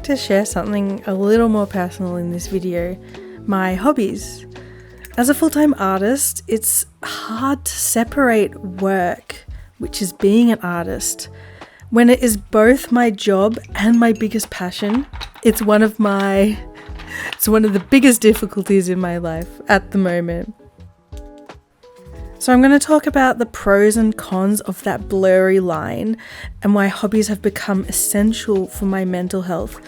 like to share something a little more personal in this video, my hobbies. As a full-time artist, it's hard to separate work, which is being an artist, when it is both my job and my biggest passion. It's one of the biggest difficulties in my life at the moment. So I'm going to talk about the pros and cons of that blurry line and why hobbies have become essential for my mental health,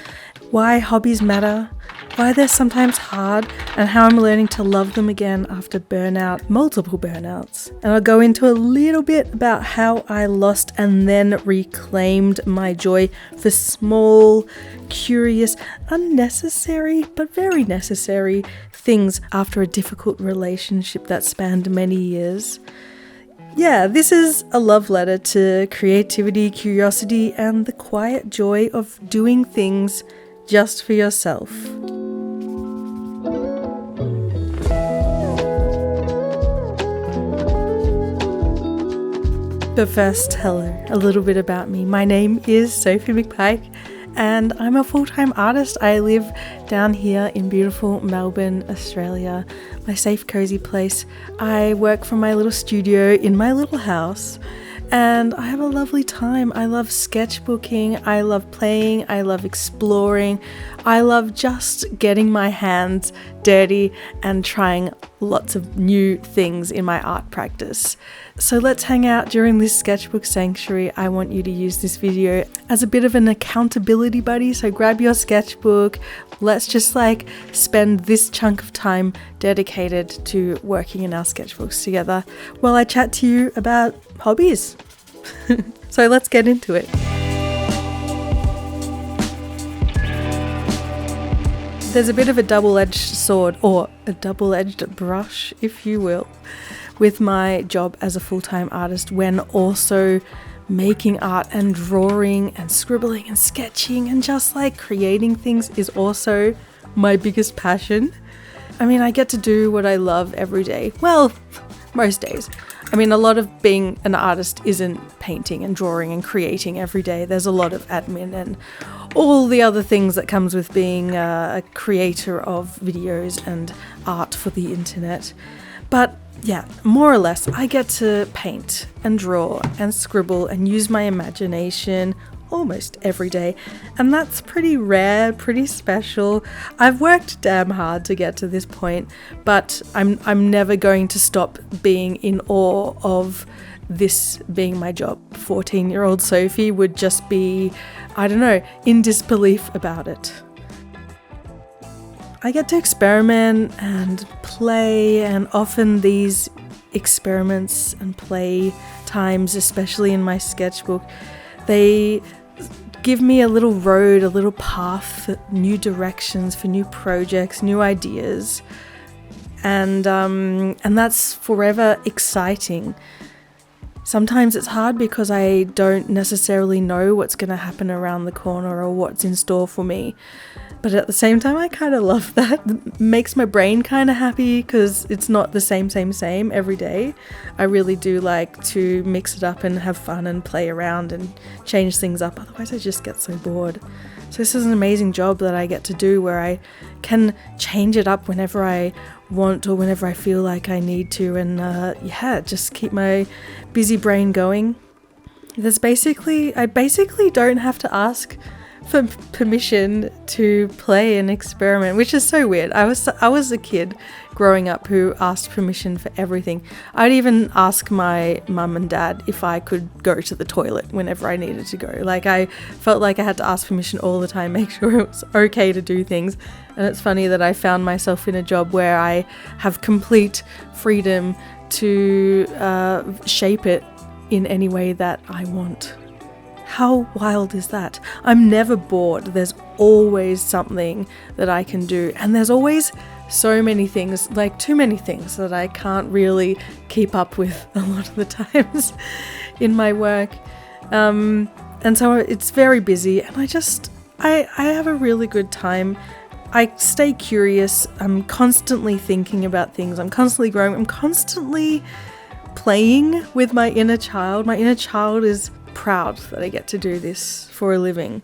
why hobbies matter, why they're sometimes hard, and how I'm learning to love them again after burnout, multiple burnouts. And I'll go into a little bit about how I lost and then reclaimed my joy for small, curious, unnecessary, but very necessary things after a difficult relationship that spanned many years. Yeah, this is a love letter to creativity, curiosity, and the quiet joy of doing things just for yourself. But first, hello, a little bit about me. My name is Sophie McPike and I'm a full-time artist. I live down here in beautiful Melbourne, Australia, my safe, cozy place. I work from my little studio in my little house and I have a lovely time. I love sketchbooking, I love playing, I love exploring, I love just getting my hands dirty and trying lots of new things in my art practice. So let's hang out during this Sketchbook Sanctuary. I want you to use this video as a bit of an accountability buddy. So grab your sketchbook. Let's just spend this chunk of time dedicated to working in our sketchbooks together while I chat to you about hobbies. So let's get into it. There's a bit of a double-edged sword, or a double-edged brush, if you will, with my job as a full-time artist when also making art and drawing and scribbling and sketching and just creating things is also my biggest passion. I mean, I get to do what I love every day. Well, most days. I mean, a lot of being an artist isn't painting and drawing and creating every day. There's a lot of admin and all the other things that comes with being a creator of videos and art for the internet. But yeah, more or less, I get to paint and draw and scribble and use my imagination almost every day, and that's pretty rare, pretty special. I've worked damn hard to get to this point, but I'm never going to stop being in awe of this being my job. 14-year-old Sophie would just be, I don't know, in disbelief about it. I get to experiment and play, and often these experiments and play times, especially in my sketchbook, they give me a little road, a little path for new directions, for new projects, new ideas, and that's forever exciting. Sometimes it's hard because I don't necessarily know what's going to happen around the corner or what's in store for me. But at the same time, I kind of love that. It makes my brain kind of happy because it's not the same every day. I really do like to mix it up and have fun and play around and change things up. Otherwise, I just get so bored. So this is an amazing job that I get to do where I can change it up whenever I want or whenever I feel like I need to. And just keep my busy brain going. I basically don't have to ask for permission to play and experiment, which is so weird. I was a kid growing up who asked permission for everything. I'd even ask my mum and dad if I could go to the toilet whenever I needed to go. I felt like I had to ask permission all the time, make sure it was okay to do things. And it's funny that I found myself in a job where I have complete freedom to shape it in any way that I want. How wild is that? I'm never bored. There's always something that I can do. And there's always so many things, too many things that I can't really keep up with a lot of the times in my work. And so it's very busy and I have a really good time. I stay curious. I'm constantly thinking about things. I'm constantly growing. I'm constantly playing with my inner child. My inner child is proud that I get to do this for a living.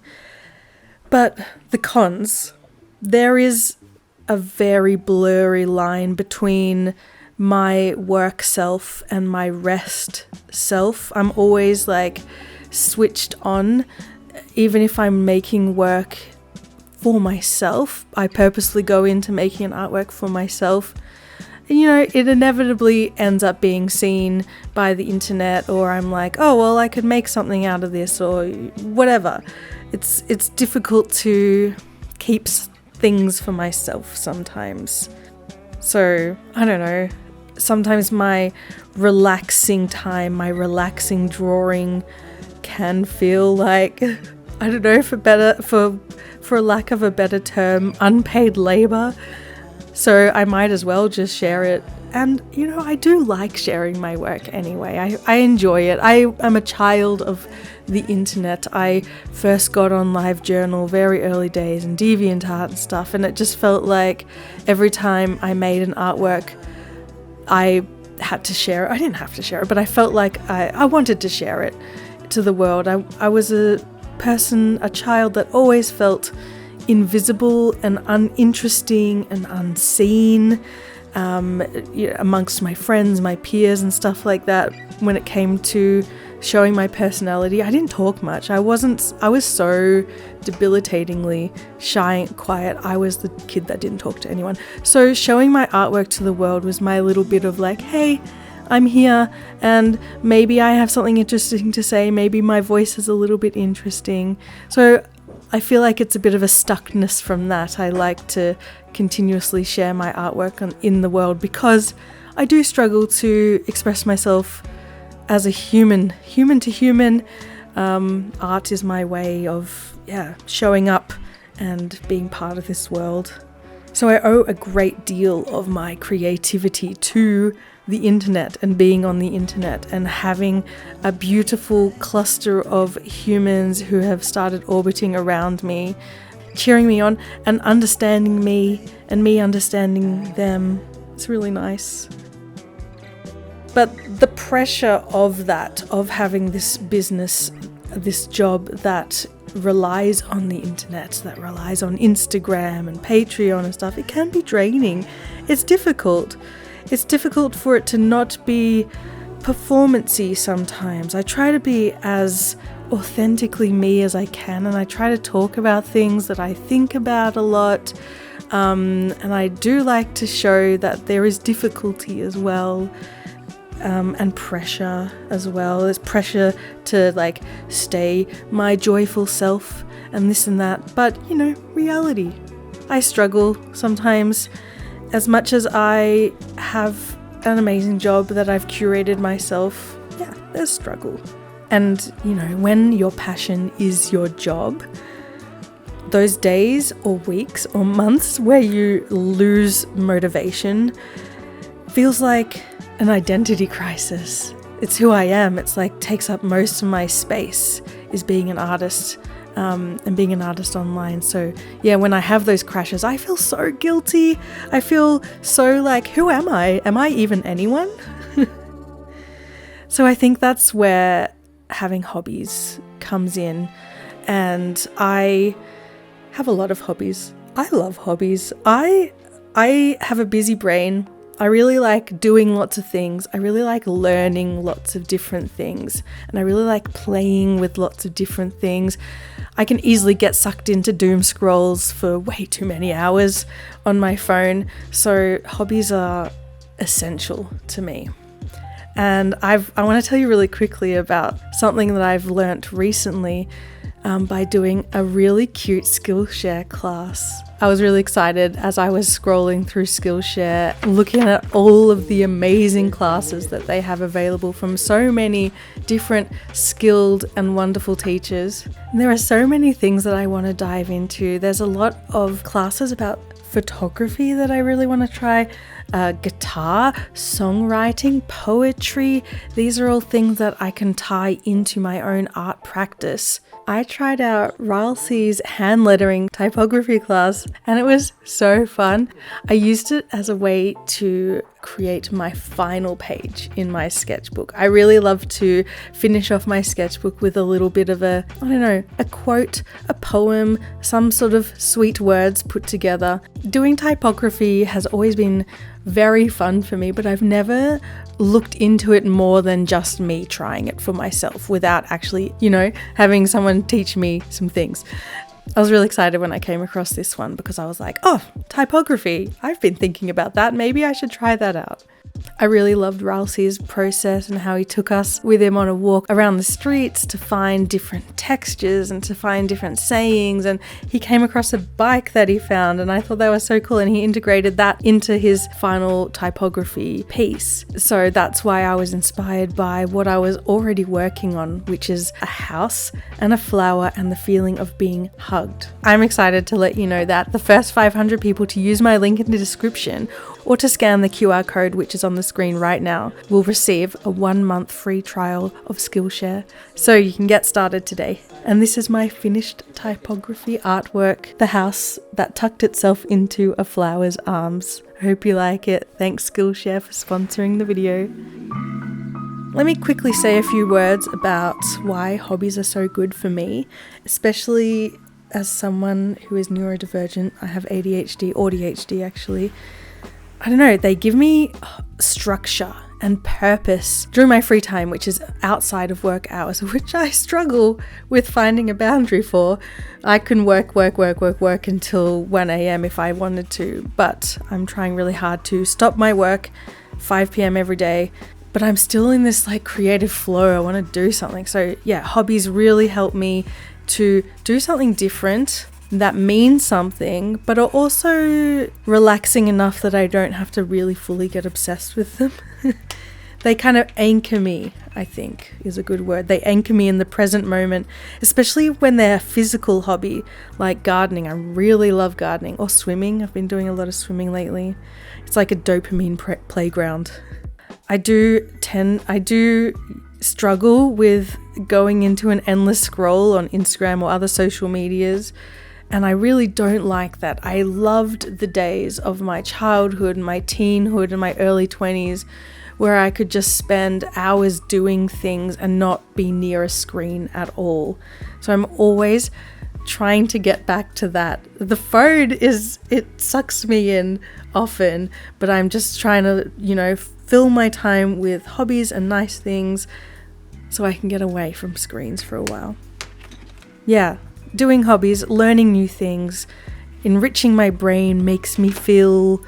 But the cons, there is a very blurry line between my work self and my rest self. I'm always like switched on, even if I'm making work for myself. I purposely go into making an artwork for myself. You know, it inevitably ends up being seen by the internet, or I'm like, oh, well, I could make something out of this, or whatever. It's difficult to keep things for myself sometimes. So, I don't know. Sometimes my relaxing time, my relaxing drawing can feel like, I don't know, for lack of a better term, unpaid labor. So I might as well just share it. And, you know, I do like sharing my work anyway. I enjoy it. I am a child of the internet. I first got on LiveJournal very early days and DeviantArt and stuff, and it just felt like every time I made an artwork, I had to share it. I didn't have to share it, but I felt like I wanted to share it to the world. I was a child that always felt invisible and uninteresting and unseen amongst my friends, my peers and stuff like that. When it came to showing my personality, I didn't talk much. I was so debilitatingly shy and quiet. I was the kid that didn't talk to anyone. So showing my artwork to the world was my little bit of like, hey, I'm here, and maybe I have something interesting to say. Maybe my voice is a little bit interesting. So I feel like it's a bit of a stuckness from that. I like to continuously share my artwork in the world because I do struggle to express myself as a human to human. Art is my way of showing up and being part of this world. So I owe a great deal of my creativity to the internet and being on the internet and having a beautiful cluster of humans who have started orbiting around me, cheering me on and understanding me and me understanding them. It's really nice. But the pressure of that, of having this business, this job that relies on the internet, that relies on Instagram and Patreon and stuff, it can be draining. It's difficult. It's difficult for it to not be performance-y sometimes. I try to be as authentically me as I can, and I try to talk about things that I think about a lot. And I do like to show that there is difficulty as well. And pressure as well. There's pressure to like stay my joyful self and this and that. But, you know, reality. I struggle sometimes. As much as I have an amazing job that I've curated myself, there's struggle. And, you know, when your passion is your job, those days or weeks or months where you lose motivation feels like an identity crisis. It's who I am. It's like takes up most of my space is being an artist and being an artist online. So yeah, when I have those crashes, I feel so guilty. I feel so like, who am I? Am I even anyone? So I think that's where having hobbies comes in. And I have a lot of hobbies. I love hobbies. I have a busy brain. I really like doing lots of things. I really like learning lots of different things. And I really like playing with lots of different things. I can easily get sucked into doom scrolls for way too many hours on my phone. So hobbies are essential to me. And I want to tell you really quickly about something that I've learnt recently by doing a really cute Skillshare class. I was really excited as I was scrolling through Skillshare, looking at all of the amazing classes that they have available from so many different skilled and wonderful teachers. And there are so many things that I want to dive into. There's a lot of classes about photography that I really want to try. Guitar, songwriting, poetry. These are all things that I can tie into my own art practice. I tried out Ralsei's hand lettering typography class and it was so fun. I used it as a way to create my final page in my sketchbook. I really love to finish off my sketchbook with a little bit of a quote, a poem, some sort of sweet words put together. Doing typography has always been very fun for me, but I've never looked into it more than just me trying it for myself without actually, having someone teach me some things. I was really excited when I came across this one because I was like, oh, typography. I've been thinking about that. Maybe I should try that out. I really loved Ralsei's process and how he took us with him on a walk around the streets to find different textures and to find different sayings. And he came across a bike that he found, and I thought that was so cool. And he integrated that into his final typography piece. So that's why I was inspired by what I was already working on, which is a house and a flower and the feeling of being hugged. I'm excited to let you know that the first 500 people to use my link in the description or to scan the QR code, which is on the screen right now, will receive a 1-month free trial of Skillshare. So you can get started today. And this is my finished typography artwork, the house that tucked itself into a flower's arms. I hope you like it. Thanks Skillshare for sponsoring the video. Let me quickly say a few words about why hobbies are so good for me, especially as someone who is neurodivergent. I have ADHD, or ADHD actually. I don't know, they give me structure and purpose during my free time, which is outside of work hours, which I struggle with finding a boundary for. I can work until 1 a.m. if I wanted to, but I'm trying really hard to stop my work 5 p.m. every day. But I'm still in this creative flow. I want to do something. So yeah, hobbies really help me to do something different that means something, but are also relaxing enough that I don't have to really fully get obsessed with them. They kind of anchor me, I think is a good word. They anchor me in the present moment, especially when they're a physical hobby like gardening. I really love gardening, or swimming. I've been doing a lot of swimming lately. It's like a dopamine playground. I do struggle with going into an endless scroll on Instagram or other social medias. And I really don't like that. I loved the days of my childhood, my teenhood, and my early 20s where I could just spend hours doing things and not be near a screen at all. So I'm always trying to get back to that. The phone it sucks me in often, but I'm just trying to, fill my time with hobbies and nice things so I can get away from screens for a while. Yeah. Doing hobbies, learning new things, enriching my brain makes me feel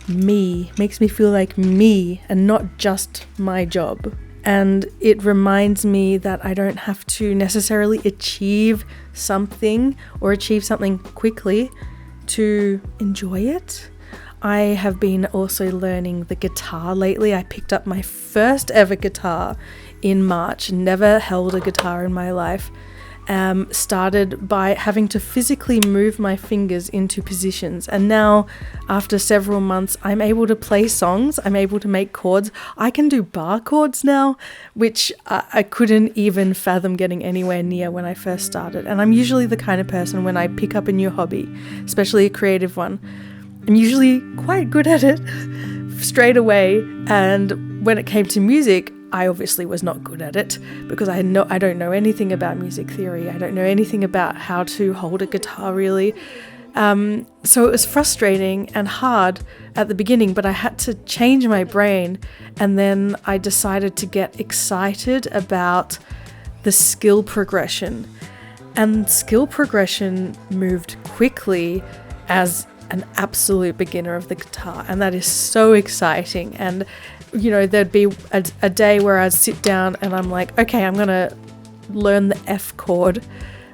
like me and not just my job. And it reminds me that I don't have to necessarily achieve something quickly to enjoy it. I have been also learning the guitar lately. I picked up my first ever guitar in March, never held a guitar in my life. Started by having to physically move my fingers into positions, and now after several months I'm able to play songs, I'm able to make chords. I can do bar chords now, which I couldn't even fathom getting anywhere near when I first started. And I'm usually the kind of person, when I pick up a new hobby, especially a creative one, I'm usually quite good at it straight away. And when it came to music, I obviously was not good at it because I don't know anything about music theory. I don't know anything about how to hold a guitar really. So it was frustrating and hard at the beginning, but I had to change my brain. And then I decided to get excited about the skill progression. And skill progression moved quickly as an absolute beginner of the guitar. And that is so exciting. And there'd be a day where I'd sit down and I'm like, okay, I'm going to learn the F chord.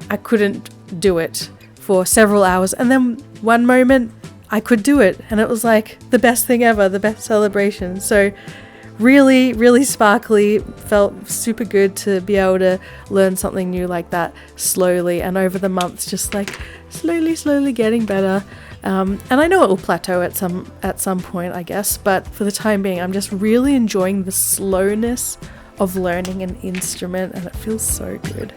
I couldn't do it for several hours. And then one moment I could do it. And it was like the best thing ever, the best celebration. So really, really sparkly, felt super good to be able to learn something new like that slowly. And over the months, just slowly getting better. And I know it will plateau at some point, I guess, but for the time being, I'm just really enjoying the slowness of learning an instrument, and it feels so good.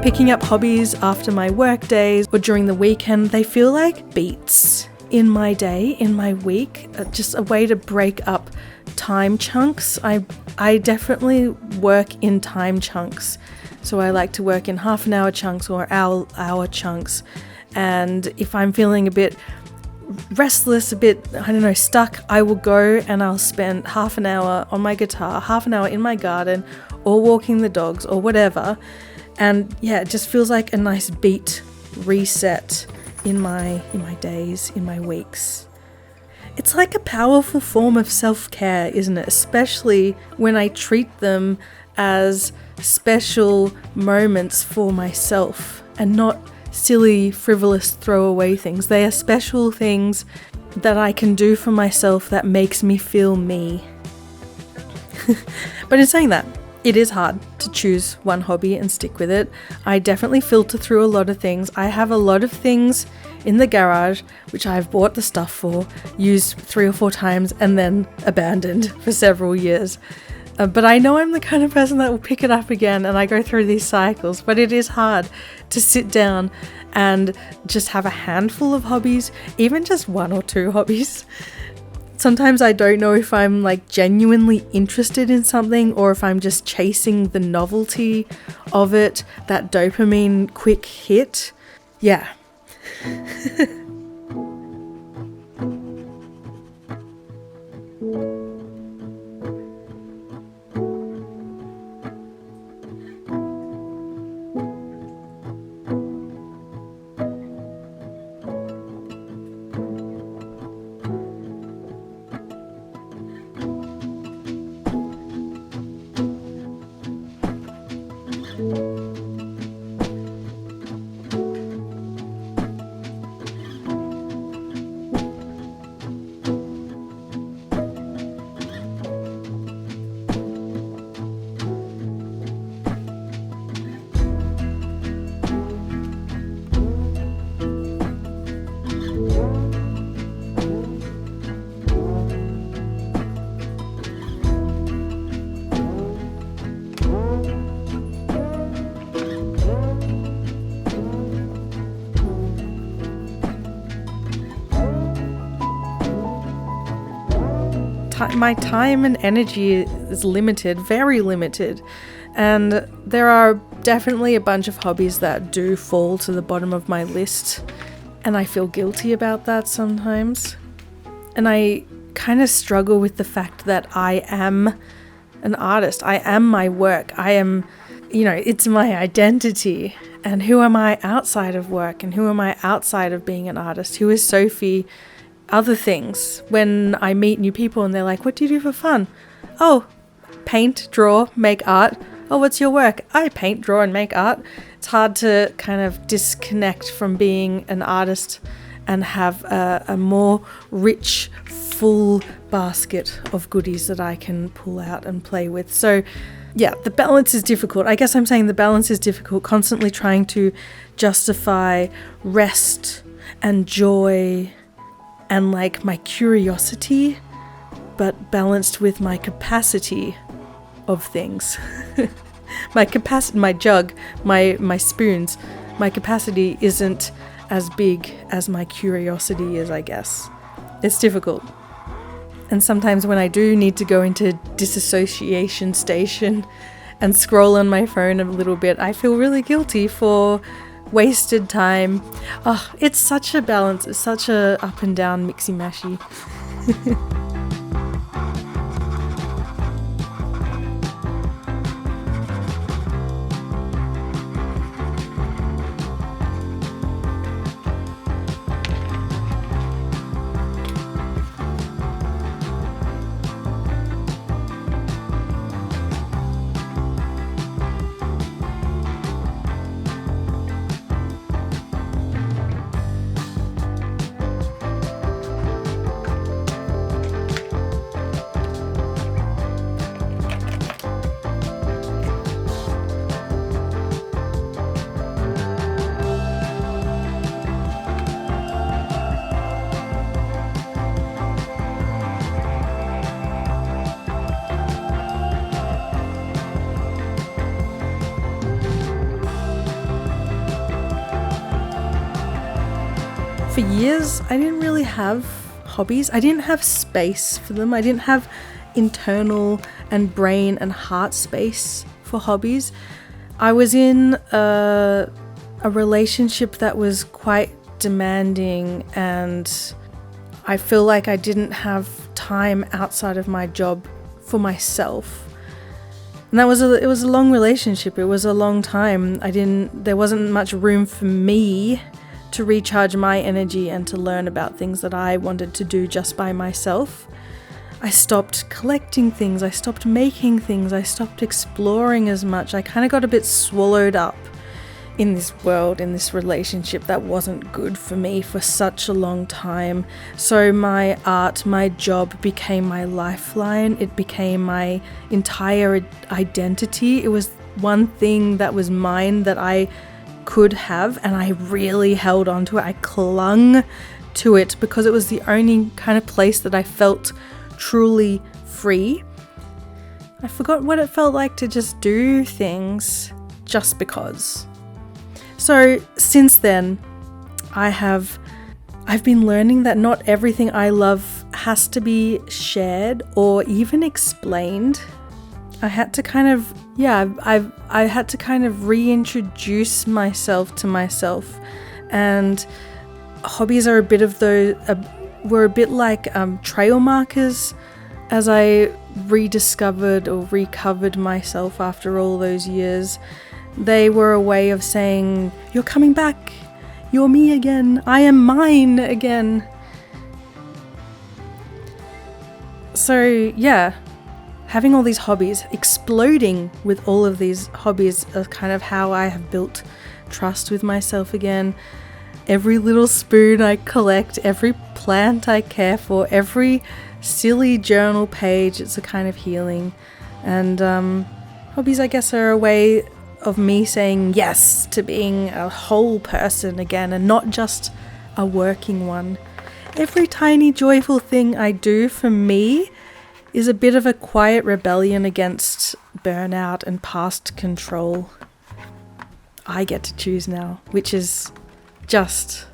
Picking up hobbies after my work days or during the weekend, they feel like beats in my day, in my week, just a way to break up time chunks. I definitely work in time chunks. So I like to work in half an hour chunks or hour chunks. And if I'm feeling a bit restless, a bit, stuck, I will go and I'll spend half an hour on my guitar, half an hour in my garden or walking the dogs or whatever. And yeah, it just feels like a nice beat reset in my days, in my weeks. It's like a powerful form of self-care, isn't it? Especially when I treat them as special moments for myself and not silly, frivolous, throwaway things. They are special things that I can do for myself that makes me feel me. But in saying that, it is hard to choose one hobby and stick with it. I definitely filter through a lot of things. I have a lot of things in the garage which I've bought the stuff for, used 3 or 4 times and then abandoned for several years. But I know I'm the kind of person that will pick it up again, and I go through these cycles. But it is hard to sit down and just have a handful of hobbies, even just 1 or 2 hobbies. Sometimes I don't know if I'm like genuinely interested in something or if I'm just chasing the novelty of it, that dopamine quick hit. Yeah. My time and energy is limited, very limited, and there are definitely a bunch of hobbies that do fall to the bottom of my list, and I feel guilty about that sometimes. And I kind of struggle with the fact that I am an artist. I am my work. I am, it's my identity. And who am I outside of work? And who am I outside of being an artist? Who is Sophie? Other things. When I meet new people and they're like, what do you do for fun? Oh, paint, draw, make art. Oh, what's your work? I paint, draw, and make art. It's hard to kind of disconnect from being an artist and have a more rich, full basket of goodies that I can pull out and play with. So yeah, the balance is difficult. I guess I'm saying the balance is difficult, constantly trying to justify rest and joy and like my curiosity, but balanced with my capacity of things. My capacity, my jug, my spoons, my capacity isn't as big as my curiosity is, I guess. It's difficult. And sometimes when I do need to go into disassociation station and scroll on my phone a little bit, I feel really guilty for wasted time. Oh, it's such a balance. It's such a up and down mixy mashy. for years, I didn't really have hobbies. I didn't have space for them. I didn't have internal and brain and heart space for hobbies. I was in a relationship that was quite demanding, and I feel like I didn't have time outside of my job for myself. And it was a long relationship. It was a long time. There wasn't much room for me to recharge my energy and to learn about things that I wanted to do just by myself. I stopped collecting things. I stopped making things. I stopped exploring as much. I kind of got a bit swallowed up in this world, in this relationship that wasn't good for me for such a long time. So my art, my job became my lifeline. It became my entire identity. It was one thing that was mine that I could have, and I really held on to it. I clung to it because it was the only kind of place that I felt truly free. I forgot what it felt like to just do things just because. So since then, I've been learning that not everything I love has to be shared or even explained. I had to kind of, I had to kind of reintroduce myself to myself, and hobbies are a bit of those, were a bit like trail markers as I rediscovered or recovered myself after all those years. They were a way of saying, you're coming back, you're me again, I am mine again. So yeah, having all these hobbies, exploding with all of these hobbies are kind of how I have built trust with myself again. Every little spoon I collect, every plant I care for, every silly journal page, it's a kind of healing. And hobbies, I guess, are a way of me saying yes to being a whole person again and not just a working one. Every tiny joyful thing I do for me is a bit of a quiet rebellion against burnout and past control. I get to choose now, which is just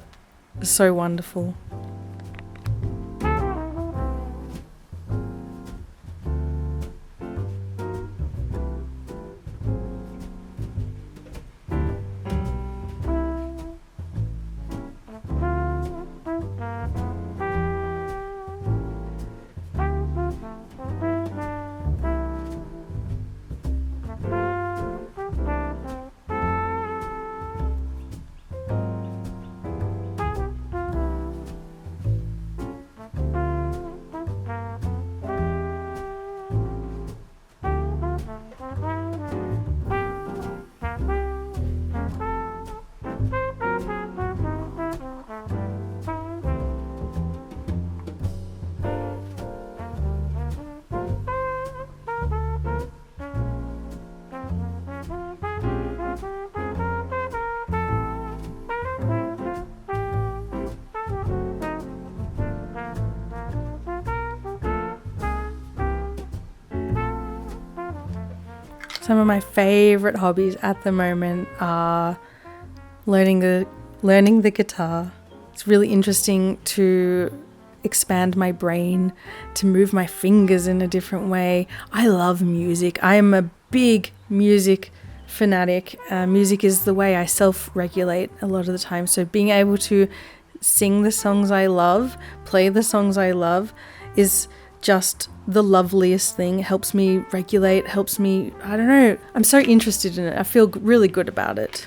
so wonderful. Some of my favorite hobbies at the moment are learning the guitar. It's really interesting to expand my brain, to move my fingers in a different way. I love music. I am a big music fanatic. Music is the way I self-regulate a lot of the time. So being able to sing the songs I love, play the songs I love is just the loveliest thing. It helps me regulate, helps me, I don't know, I'm so interested in it. I feel really good about it.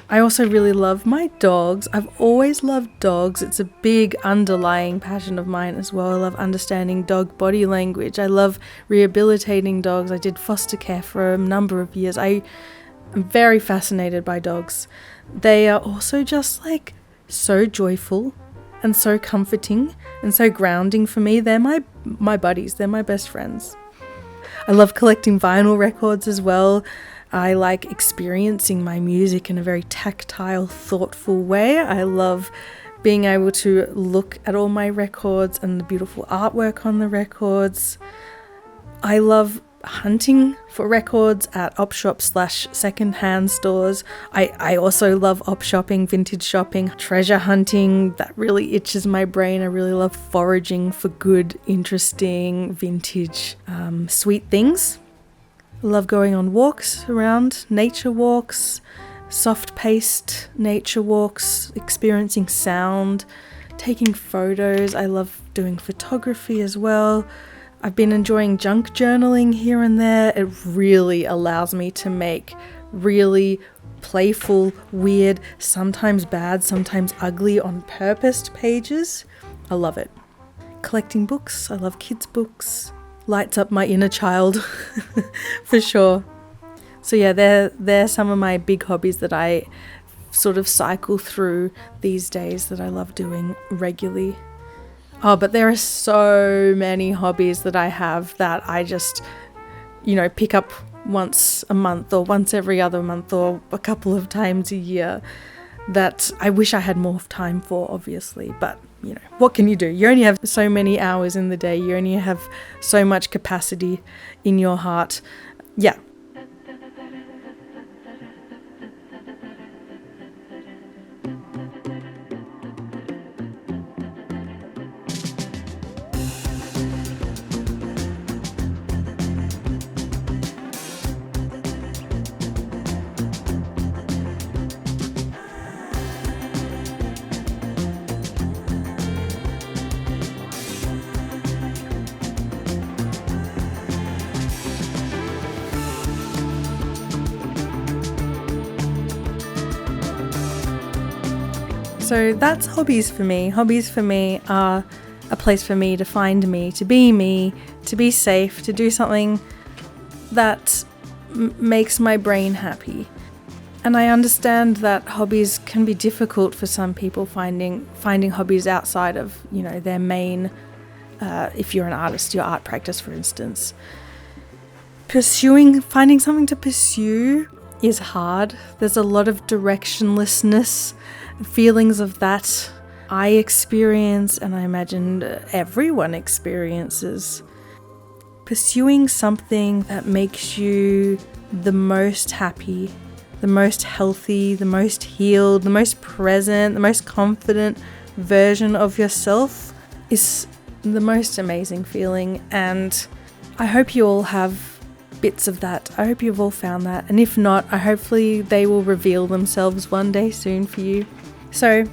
I also really love my dogs. I've always loved dogs. It's a big underlying passion of mine as well. I love understanding dog body language. I love rehabilitating dogs. I did foster care for a number of years. I am very fascinated by dogs. They are also just like so joyful and so comforting and so grounding for me. They're my buddies. They're my best friends. I love collecting vinyl records as well. I like experiencing my music in a very tactile, thoughtful way. I love being able to look at all my records and the beautiful artwork on the records. I love hunting for records at op shops / secondhand stores. I also love op shopping, vintage shopping, treasure hunting. That really itches my brain. I really love foraging for good, interesting, vintage, sweet things. I love going on walks around, nature walks, soft-paced nature walks, experiencing sound, taking photos. I love doing photography as well. I've been enjoying junk journaling here and there. It really allows me to make really playful, weird, sometimes bad, sometimes ugly on purpose pages. I love it. Collecting books. I love kids' books. Lights up my inner child for sure. So yeah, they're some of my big hobbies that I sort of cycle through these days that I love doing regularly. Oh, but there are so many hobbies that I have that I just, pick up once a month or once every other month or a couple of times a year that I wish I had more time for, obviously. But, what can you do? You only have so many hours in the day. You only have so much capacity in your heart. Yeah. So that's hobbies for me. Hobbies for me are a place for me to find me, to be safe, to do something that makes my brain happy. And I understand that hobbies can be difficult for some people, finding hobbies outside of, their main, if you're an artist, your art practice, for instance. Finding something to pursue is hard. There's a lot of directionlessness, feelings of that I experience, and I imagine everyone experiences. Pursuing something that makes you the most happy, the most healthy, the most healed, the most present, the most confident version of yourself is the most amazing feeling, and I hope you all have bits of that. I hope you've all found that, and if not, hopefully they will reveal themselves one day soon for you. So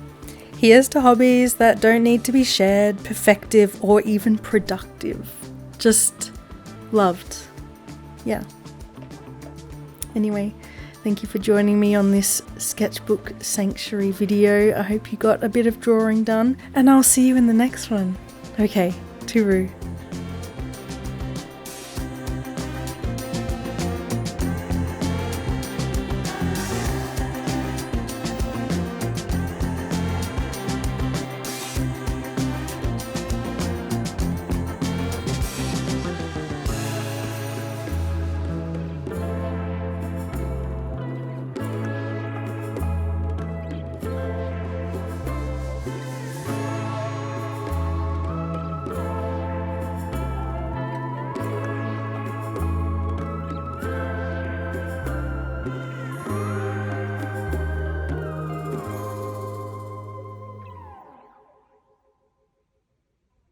here's to hobbies that don't need to be shared, perfective, or even productive. Just loved. Yeah. Anyway, thank you for joining me on this Sketchbook Sanctuary video. I hope you got a bit of drawing done, and I'll see you in the next one. Okay, tooroo.